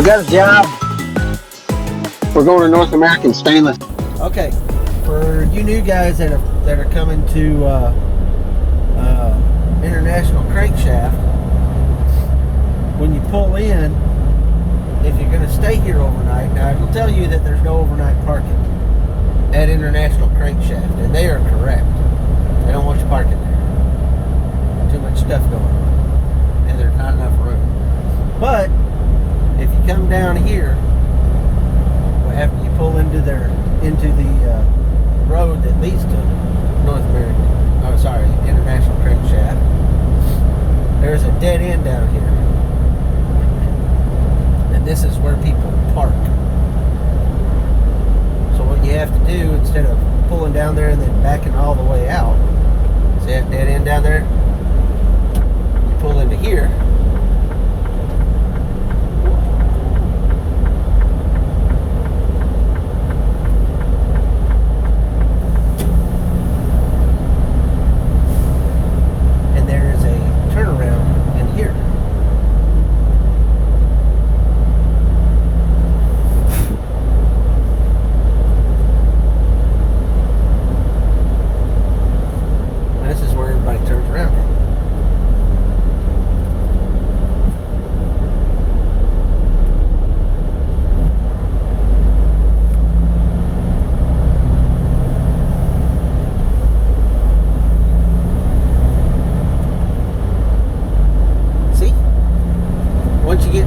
got a job. We're going to North American Stainless. Okay, for you new guys that are coming to International Crankshaft, when you pull in, if you're going to stay here overnight, now I will tell you that there's no overnight parking at International Crankshaft, and they are correct. They don't want you parking there. Too much stuff going on, and there's not enough room. But if you come down here, after you pull into the road that leads to International Crankshaft, there's a dead end down here, and this is where people park. So what you have to do, instead of pulling down there and then backing all the way out, see that dead end down there? You pull into here.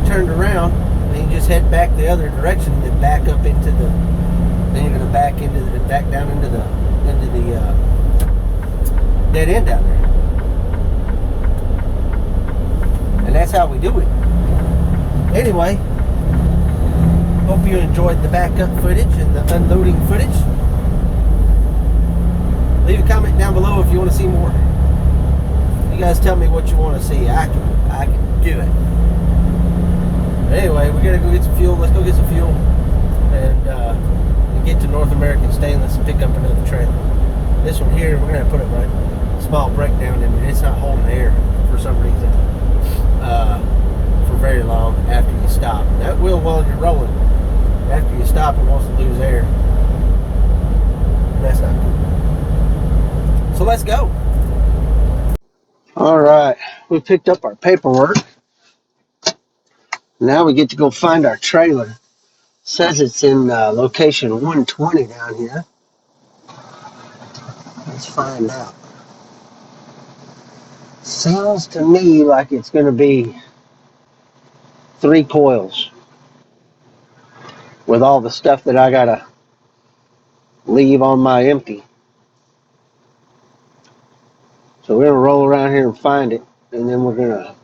Turned around, then you just head back the other direction, and then back up into the. Then you're gonna back down into the dead end down there, and that's how we do it. Anyway, hope you enjoyed the backup footage and the unloading footage. Leave a comment down below if you want to see more. You guys tell me what you want to see. I can do it. Anyway, we gotta go get some fuel. Let's go get some fuel and get to North American Stainless and pick up another trailer. This one here, we're gonna put a small breakdown in it. It's not holding air for some reason for very long after you stop. That will while you're rolling. After you stop, it wants to lose air. And that's not good. So let's go. All right, we picked up our paperwork. Now we get to go find our trailer. Says it's in location 120 down here. Let's find out. Sounds to me like it's going to be 3 coils with all the stuff that I got to leave on my empty. So we're going to roll around here and find it, and then we're going to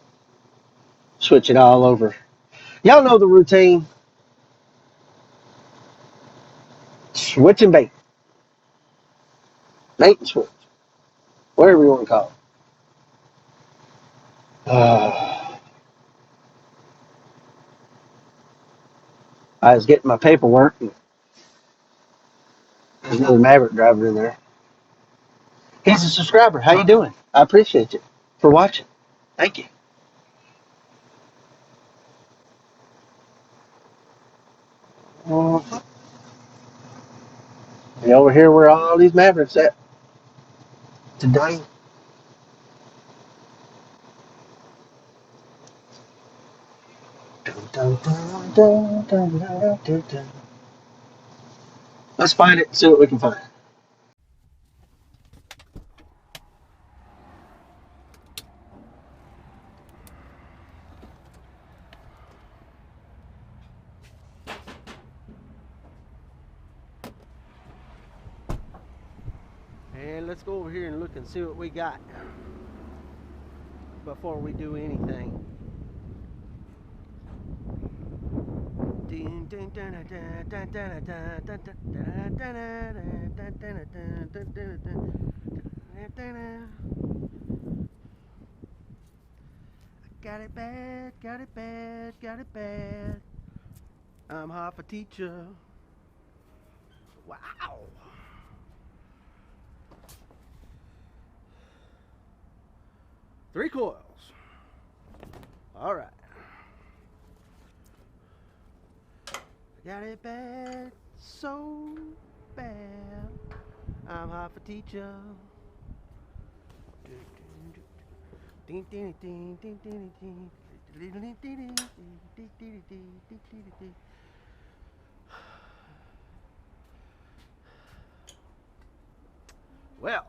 switch it all over. Y'all know the routine. Switch and bait. Bait and switch. Whatever you want to call it. I was getting my paperwork. And there's another Maverick driver in there. He's a subscriber. How you doing? I appreciate you for watching. Thank you. And over here where all these Mavericks at today. Let's find it and see what we can find. And let's go over here and look and see what we got before we do anything. Got it bad, got it bad, got it bad. I'm half a teacher. Wow. Three coils. All right. Got it bad, so bad. I'm half a teacher. Well,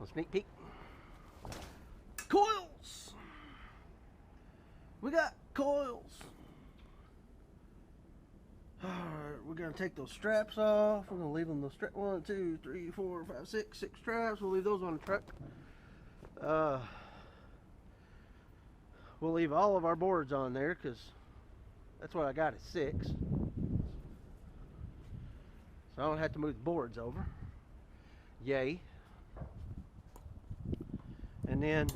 a sneak peek. Coils. We got coils. All right, we're gonna take those straps off. We're gonna leave them the strap. 1, 2, 3, 4, 5, 6 straps. We'll leave those on the truck. We'll leave all of our boards on there because that's what I got is 6. So I don't have to move the boards over. Yay. And then,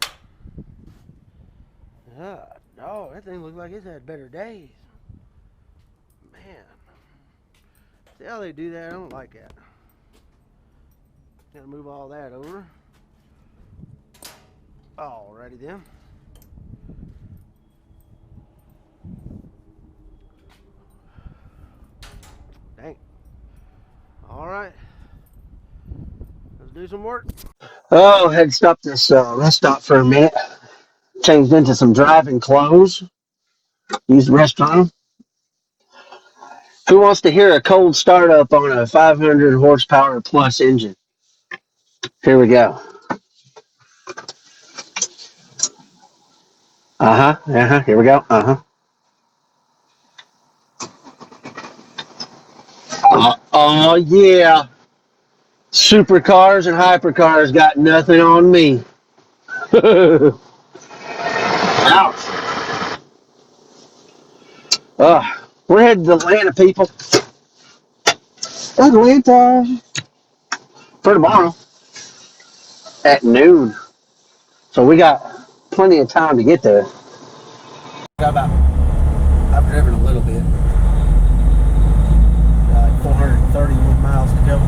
oh, that thing looks like it's had better days. Man. See how they do that? I don't like that. Gotta move all that over. Alrighty then. Dang. Alright. Let's do some work. Oh, had to stop this rest stop for a minute. Changed into some driving clothes. Used the restroom. Who wants to hear a cold startup on a 500 horsepower plus engine? Here we go. Here we go. Oh, yeah. Supercars and hypercars got nothing on me. Ouch. We're headed to Atlanta, people. Atlanta. For tomorrow at noon. So we got plenty of time to get there. I've driven a little bit. 431 miles to go.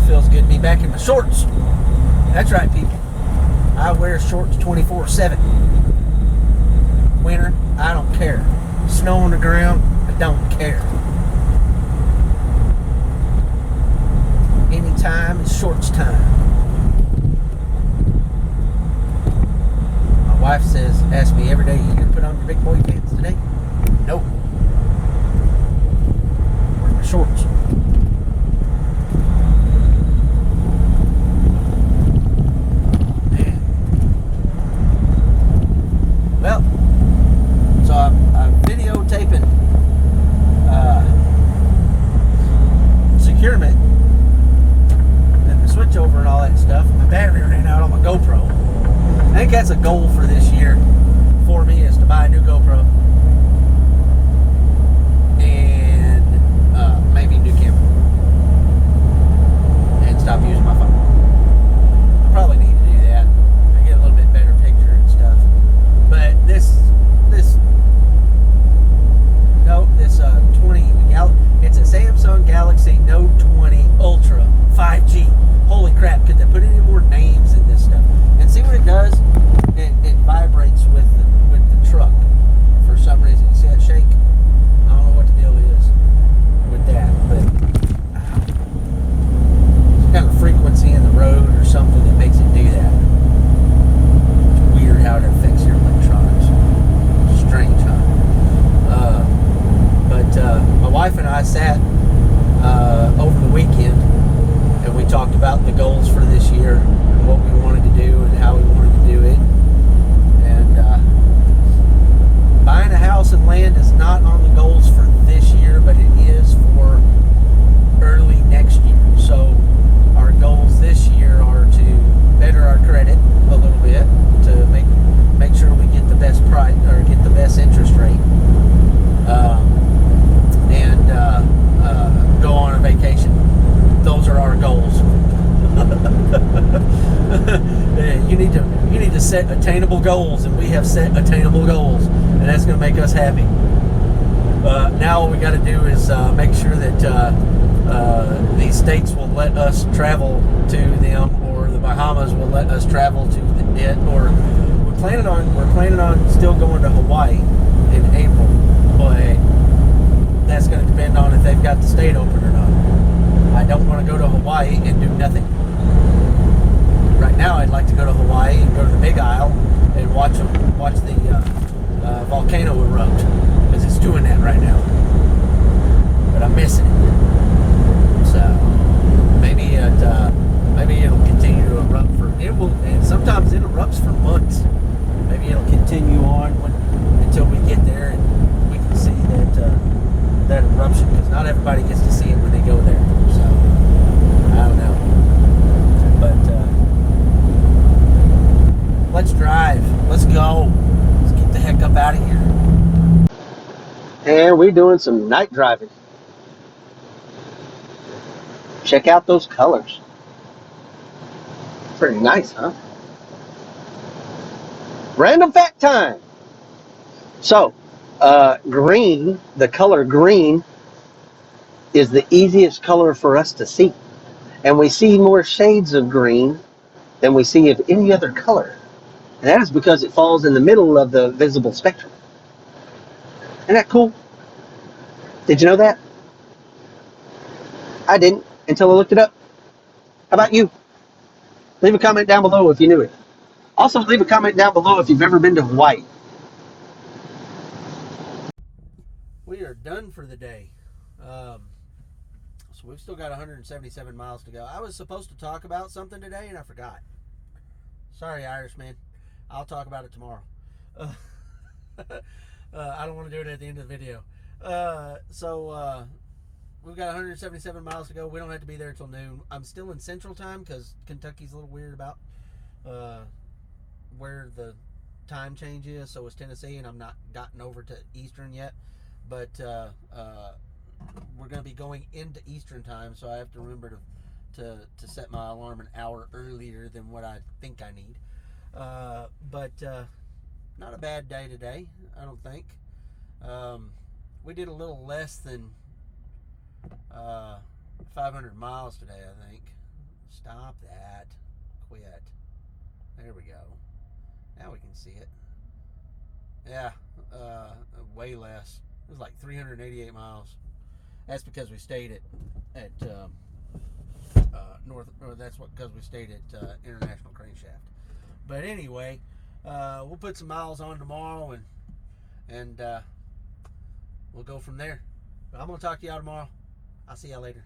Feels good to be back in my shorts. That's right, people. I wear shorts 24/7. Winter, I don't care. Snow on the ground, I don't care. Anytime is shorts time. My wife asks me every day, you gonna put on your big boy pants today? Nope. Wear my shorts. Man. Well, so I'm videotaping securement and the switchover and all that stuff. My battery ran out on my GoPro. I think that's a goal for this year for me, is to buy a new GoPro and maybe a new camera and stop using my phone. I probably need to do that. I get a little bit better picture and stuff. But this 20 it's a Samsung Galaxy Note 20 Ultra 5G. Holy crap! Could they put any more names in this stuff? And see what it does? It vibrates with the truck for some reason. You see that shake? I don't know what the deal is with that, but some kind of frequency in the road or something that makes it do that. It's weird how it affects your electronics. Strange, huh? But my wife and I sat over the weekend and we talked about the goals for this year and what we wanted to do and how we wanted to do it. And buying a house and land is not on the goals for this year, but it is for early next year. So our goals this year are to better our credit a little bit, to make sure we get the best price or get the best interest rate, and go on a vacation. Those are our goals. You need to set attainable goals, and we have set attainable goals, and that's going to make us happy. Now what we got to do is make sure that these states will let us travel to them, or the Bahamas will let us travel to it, or we're planning on still going to Hawaii in April, but that's going to depend on if they've got the state open or not. I don't want to go to Hawaii and do nothing. Right now, I'd like to go to Hawaii and go to the Big Isle and watch the volcano erupt, because it's doing that right now. But I'm missing it. So maybe it'll continue to erupt and sometimes it erupts for months. Maybe it'll continue on until we get there and we can see that eruption, because not everybody gets to see it when they go there. So I don't know. But let's drive. Let's go. Let's get the heck up out of here. And we're doing some night driving. Check out those colors. Pretty nice, huh? Random fact time. So, green, the color green, is the easiest color for us to see. And we see more shades of green than we see of any other color. And that is because it falls in the middle of the visible spectrum. Isn't that cool? Did you know that? I didn't until I looked it up. How about you? Leave a comment down below if you knew it. Also, leave a comment down below if you've ever been to Hawaii. We are done for the day. So we've still got 177 miles to go. I was supposed to talk about something today and I forgot. Sorry, Irishman. I'll talk about it tomorrow. I don't want to do it at the end of the video. We've got 177 miles to go. We don't have to be there until noon. I'm still in Central Time because Kentucky's a little weird about where the time change is. So is Tennessee, and I'm not gotten over to Eastern yet. But we're going to be going into Eastern Time, so I have to remember to set my alarm an hour earlier than what I think I need. But not a bad day today, I don't think. We did a little less than 500 miles today, I think. Stop that. Quit. There we go. Now we can see it. Yeah, way less. It was like 388 miles. That's because we stayed at because we stayed at International Crankshaft. But anyway, we'll put some miles on tomorrow and we'll go from there. But I'm gonna talk to y'all tomorrow. I'll see y'all later.